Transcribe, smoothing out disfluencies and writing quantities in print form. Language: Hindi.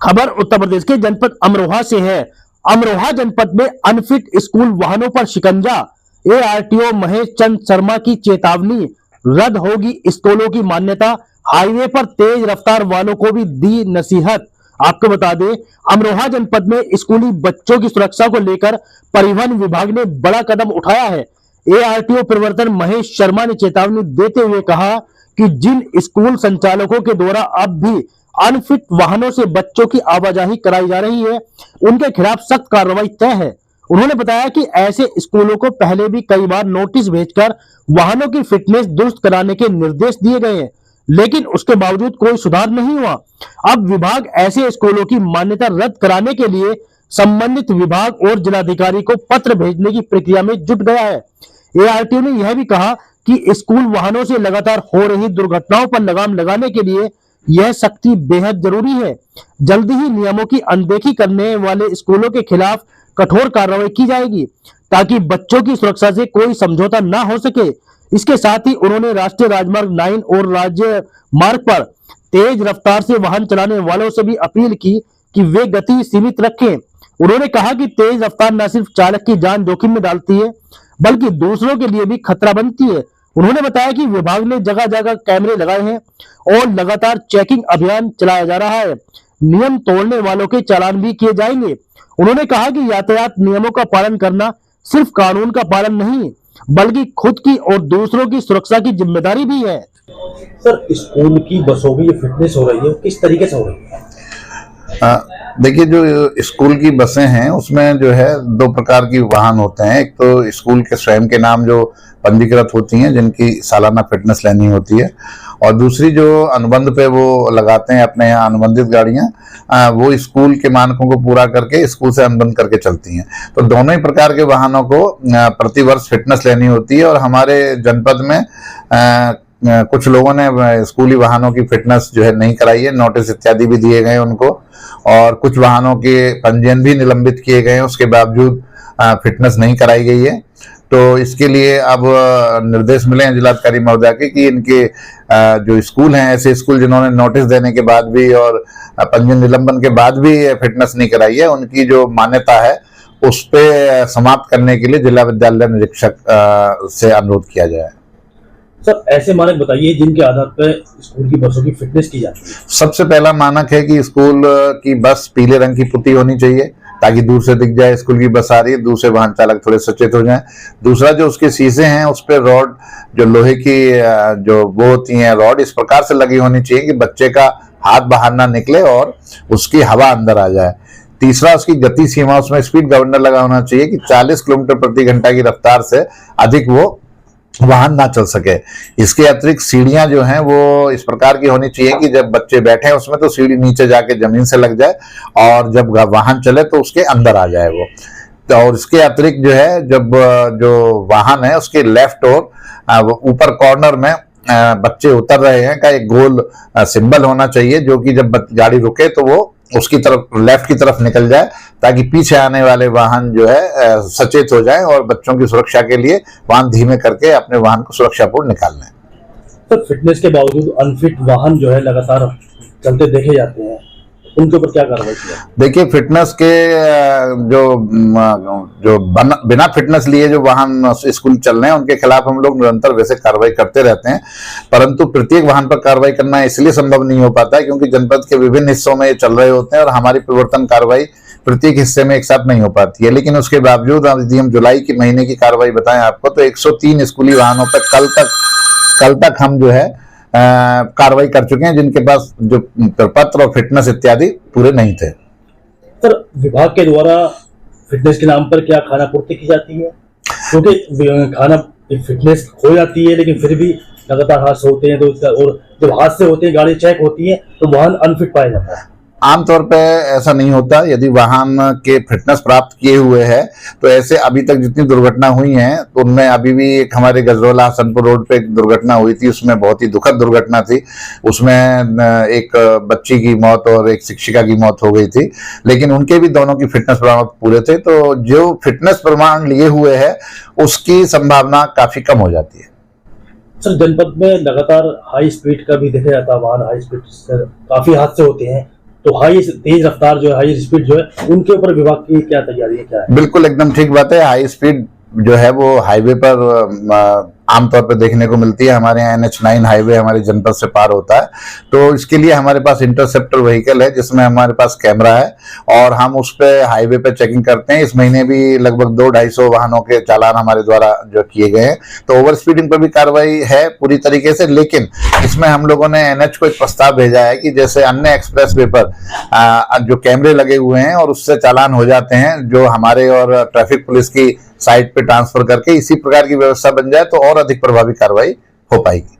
खबर उत्तर प्रदेश के जनपद अमरोहा से है। अमरोहा जनपद में अनफिट स्कूल वाहनों पर शिकंजा। एआरटीओ महेश चंद शर्मा की चेतावनी, रद्द होगी स्कूलों की मान्यता। हाईवे पर तेज रफ्तार वालों को भी दी नसीहत। आपको बता दें, अमरोहा जनपद में स्कूली बच्चों की सुरक्षा को लेकर परिवहन विभाग ने बड़ा कदम उठाया है। एआरटीओ प्रवर्तन महेश शर्मा ने चेतावनी देते हुए कहा कि जिन स्कूल संचालकों के द्वारा अब भी अनफिट वाहनों से बच्चों की आवाजाही कराई जा रही है, उनके खिलाफ सख्त कार्रवाई तय है। उन्होंने बताया कि ऐसे स्कूलों को पहले भी कई बार नोटिस भेजकर वाहनों की फिटनेस दुरुस्त कराने के निर्देश दिए गए हैं, लेकिन उसके बावजूद कोई सुधार नहीं हुआ। अब विभाग ऐसे स्कूलों की मान्यता रद्द कराने के लिए संबंधित विभाग और जिलाधिकारी को पत्र भेजने की प्रक्रिया में जुट गया है। एआरटीओ ने यह भी कहा कि स्कूल वाहनों से लगातार हो रही दुर्घटनाओं पर लगाम लगाने के लिए यह सख्ती बेहद जरूरी है। जल्दी ही नियमों की अनदेखी करने वाले स्कूलों के खिलाफ कठोर कार्रवाई की जाएगी, ताकि बच्चों की सुरक्षा से कोई समझौता न हो सके। इसके साथ ही उन्होंने राष्ट्रीय राजमार्ग 9 और राज्य मार्ग पर तेज रफ्तार से वाहन चलाने वालों से भी अपील की कि वे गति सीमित रखें। उन्होंने कहा कि तेज रफ्तार न सिर्फ चालक की जान जोखिम में डालती है, बल्कि दूसरों के लिए भी खतरा बनती है। उन्होंने बताया कि विभाग ने जगह जगह कैमरे लगाए हैं और लगातार चेकिंग अभियान चलाया जा रहा है। नियम तोड़ने वालों के चालान भी किए जाएंगे। उन्होंने कहा कि यातायात नियमों का पालन करना सिर्फ कानून का पालन नहीं, बल्कि खुद की और दूसरों की सुरक्षा की जिम्मेदारी भी है। सर, स्कूल की बसों की जो फिटनेस हो रही है, किस तरीके से हो रही है? देखिए, जो स्कूल की बसें हैं उसमें जो है दो प्रकार की वाहन होते हैं। एक तो स्कूल के स्वयं के नाम जो पंजीकृत होती हैं, जिनकी सालाना फिटनेस लेनी होती है, और दूसरी जो अनुबंध पे वो लगाते हैं अपने यहाँ अनुबंधित गाड़ियाँ, वो स्कूल के मानकों को पूरा करके स्कूल से अनुबंध करके चलती हैं। तो दोनों ही प्रकार के वाहनों को प्रतिवर्ष फिटनेस लेनी होती है। और हमारे जनपद में कुछ लोगों ने स्कूली वाहनों की फिटनेस जो है नहीं कराई है, नोटिस इत्यादि भी दिए गए उनको, और कुछ वाहनों के पंजीयन भी निलंबित किए गए हैं, उसके बावजूद फिटनेस नहीं कराई गई है। तो इसके लिए अब निर्देश मिले हैं जिलाधिकारी महोदय के कि इनके जो स्कूल हैं, ऐसे स्कूल जिन्होंने नोटिस देने के बाद भी और पंजीयन निलंबन के बाद भी फिटनेस नहीं कराई है, उनकी जो मान्यता है उस पे समाप्त करने के लिए जिला विद्यालय निरीक्षक से अनुरोध किया जाए। सर, ऐसे मानक बताइए जिनके आधार पर स्कूल की बसों की फिटनेस की जाती है। सबसे पहला मानक है कि स्कूल की बस पीले रंग की पुती होनी चाहिए, ताकि दूर से दिख जाए स्कूल की बस आ रही है, दूसरे वाहन चालक थोड़े सचेत हो जाएं। दूसरा, जो उसके शीशे हैं उस पर रॉड, जो लोहे की जो वो होती हैं रॉड, इस प्रकार से लगी होनी चाहिए कि बच्चे का हाथ बाहर ना निकले और उसकी हवा अंदर आ जाए। तीसरा, उसकी गति सीमा, उसमें स्पीड गवर्नर लगा होना चाहिए कि 40 किलोमीटर प्रति घंटा की रफ्तार से अधिक वो वाहन ना चल सके। इसके अतिरिक्त सीढ़ियां जो हैं वो इस प्रकार की होनी चाहिए कि जब बच्चे बैठे हैं उसमें तो सीढ़ी नीचे जाके जमीन से लग जाए, और जब वाहन चले तो उसके अंदर आ जाए वो। और इसके अतिरिक्त जो है, जब जो वाहन है उसके लेफ्ट और ऊपर कॉर्नर में बच्चे उतर रहे हैं का एक गोल सिंबल होना चाहिए, जो कि जब गाड़ी रुके तो वो उसकी तरफ, लेफ्ट की तरफ निकल जाए, ताकि पीछे आने वाले वाहन जो है सचेत हो जाए और बच्चों की सुरक्षा के लिए वाहन धीमे करके अपने वाहन को सुरक्षापूर्ण निकाल लें। तो फिटनेस के बावजूद अनफिट वाहन जो है लगातार चलते देखे जाते हैं, उनके ऊपर क्या कार्रवाई किया? देखिए, फिटनेस के जो बिना फिटनेस लिए जो वाहन स्कूल चल रहे हैं उनके खिलाफ हम लोग निरंतर वैसे कार्रवाई करते रहते हैं, परंतु प्रत्येक वाहन पर कार्रवाई करना इसलिए संभव नहीं हो पाता है क्योंकि जनपद के विभिन्न हिस्सों में ये चल रहे होते हैं और हमारी प्रवर्तन कार्रवाई प्रत्येक हिस्से में एक साथ नहीं हो पाती है। लेकिन उसके बावजूद यदि हम जुलाई के महीने की कार्रवाई बताएं आपको, तो 103 स्कूली वाहनों पर कल तक हम जो है कार्रवाई कर चुके हैं, जिनके पास जो प्रपत्र और फिटनेस इत्यादि पूरे नहीं थे। सर, विभाग के द्वारा फिटनेस के नाम पर क्या खाना पूर्ति की जाती है? क्योंकि खाना फिटनेस हो जाती है, लेकिन फिर भी लगातार हादसे होते हैं, तो और जब हादसे होते हैं, गाड़ी चेक होती है, तो वाहन अनफिट पाया जाता है। आमतौर पे ऐसा नहीं होता। यदि वाहन के फिटनेस प्राप्त किए हुए है तो ऐसे अभी तक जितनी दुर्घटना हुई हैं तो उनमें अभी भी एक हमारे गजरोला हसनपुर रोड पे एक दुर्घटना हुई थी, उसमें बहुत ही दुखद दुर्घटना थी। उसमें एक बच्ची की मौत और एक शिक्षिका की मौत हो गई थी, लेकिन उनके भी दोनों की फिटनेस प्रमाण पूरे थे। तो जो फिटनेस प्रमाण लिए हुए है उसकी संभावना काफी कम हो जाती है। सर, जनपद में लगातार हाई स्पीड का भी देखा जाता है, वाहन हाई स्पीड से काफी हादसे होते हैं, तो हाई तेज रफ्तार जो है, हाई स्पीड जो है, उनके ऊपर विभाग की क्या तैयारी है, क्या है? बिल्कुल एकदम ठीक बात है। हाई स्पीड जो है वो हाईवे पर आमतौर पर देखने को मिलती है। हमारे यहाँ NH9 हाईवे हमारे जनपद से पार होता है, तो इसके लिए हमारे पास इंटरसेप्टर व्हीकल है जिसमें हमारे पास कैमरा है और हम उस पे हाईवे पे चेकिंग करते हैं। इस महीने भी लगभग 200-250 वाहनों के चालान हमारे द्वारा जो किए गए हैं। तो ओवर स्पीडिंग पर भी कार्रवाई है पूरी तरीके से, लेकिन इसमें हम लोगों ने NH को एक प्रस्ताव भेजा है कि जैसे अन्य एक्सप्रेस वे पर जो कैमरे लगे हुए हैं और उससे चालान हो जाते हैं, जो हमारे और ट्रैफिक पुलिस की साइट पे ट्रांसफर करके इसी प्रकार की व्यवस्था बन जाए तो और अधिक प्रभावी कार्रवाई हो पाएगी।